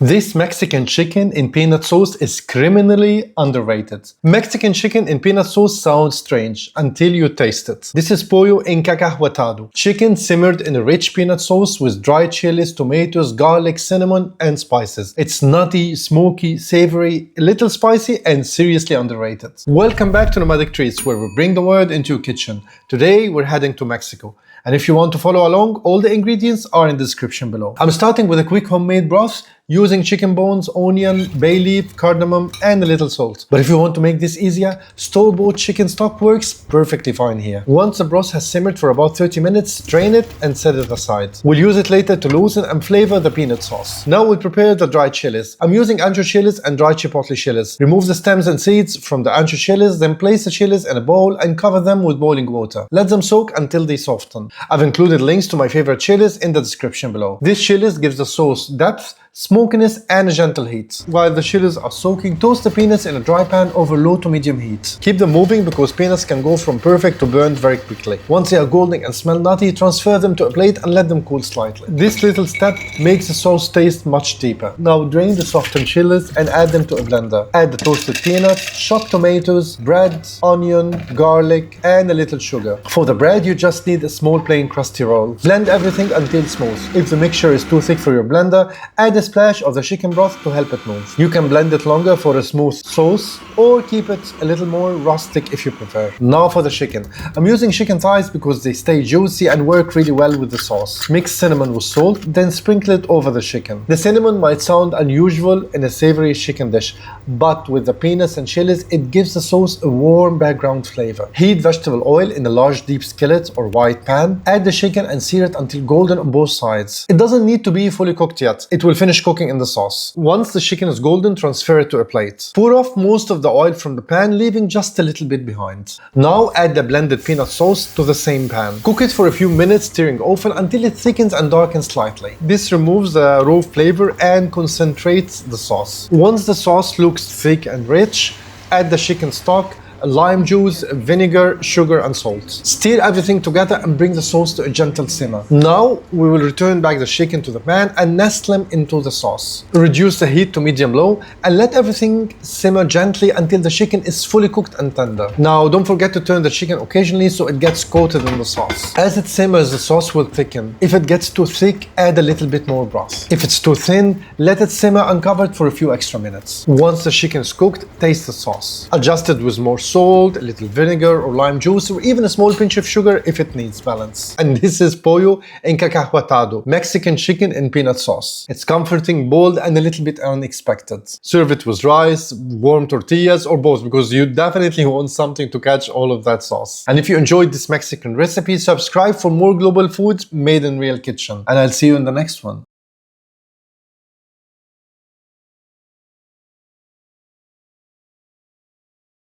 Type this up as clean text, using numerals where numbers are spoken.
This Mexican chicken in peanut sauce is criminally underrated. Mexican chicken in peanut sauce sounds strange until you taste it. This is Pollo Encacahuatado. Chicken simmered in a rich peanut sauce with dried chilies, tomatoes, garlic, cinnamon, and spices. It's nutty, smoky, savory, a little spicy, and seriously underrated. Welcome back to Nomadic Treats, where we bring the world into your kitchen. Today, we're heading to Mexico. And if you want to follow along, all the ingredients are in the description below. I'm starting with a quick homemade broth using chicken bones, onion, bay leaf, cardamom, and a little salt. But if you want to make this easier, store-bought chicken stock works perfectly fine here. Once the broth has simmered for about 30 minutes, drain it and set it aside. We'll use it later to loosen and flavor the peanut sauce. Now we'll prepare the dried chilies. I'm using ancho chilies and dried chipotle chilies. Remove the stems and seeds from the ancho chilies, then place the chilies in a bowl and cover them with boiling water. Let them soak until they soften. I've included links to my favorite chilies in the description below. This chilies gives the sauce depth, smokiness, and a gentle heat. While the chilies are soaking, toast the peanuts in a dry pan over low to medium heat. Keep them moving because peanuts can go from perfect to burnt very quickly. Once they are golden and smell nutty, transfer them to a plate and let them cool slightly. This little step makes the sauce taste much deeper. Now drain the softened chilies and add them to a blender. Add the toasted peanuts, chopped tomatoes, bread, onion, garlic, and a little sugar. For the bread, you just need a small plain crusty roll. Blend everything until smooth. If the mixture is too thick for your blender, add a splash of the chicken broth to help it move. You can blend it longer for a smooth sauce or keep it a little more rustic if you prefer. Now for the chicken. I'm using chicken thighs because they stay juicy and work really well with the sauce. Mix cinnamon with salt, then sprinkle it over the chicken. The cinnamon might sound unusual in a savory chicken dish, but with the peanuts and chilies, it gives the sauce a warm background flavor. Heat vegetable oil in a large deep skillet or wide pan. Add the chicken and sear it until golden on both sides. It doesn't need to be fully cooked yet. It will finish cooking in the sauce. Once the chicken is golden, transfer it to a plate. Pour off most of the oil from the pan, leaving just a little bit behind. Now add the blended peanut sauce to the same pan. Cook it for a few minutes, stirring often until it thickens and darkens slightly. This removes the raw flavor and concentrates the sauce. Once the sauce looks thick and rich, add the chicken stock, lime juice, vinegar, sugar, and salt. Stir everything together and bring the sauce to a gentle simmer. Now we will return back the chicken to the pan and nestle them into the sauce. Reduce the heat to medium-low and let everything simmer gently until the chicken is fully cooked and tender. Now don't forget to turn the chicken occasionally so it gets coated in the sauce. As it simmers, the sauce will thicken. If it gets too thick, add a little bit more broth. If it's too thin, let it simmer uncovered for a few extra minutes. Once the chicken is cooked, taste the sauce. Adjust it with more salt, a little vinegar or lime juice, or even a small pinch of sugar if it needs balance. And this is Pollo Encacahuatado, Mexican chicken in peanut sauce. It's comforting, bold, and a little bit unexpected. Serve it with rice, warm tortillas, or both, because you definitely want something to catch all of that sauce. And if you enjoyed this Mexican recipe, subscribe for more global food made in real kitchen. And I'll see you in the next one.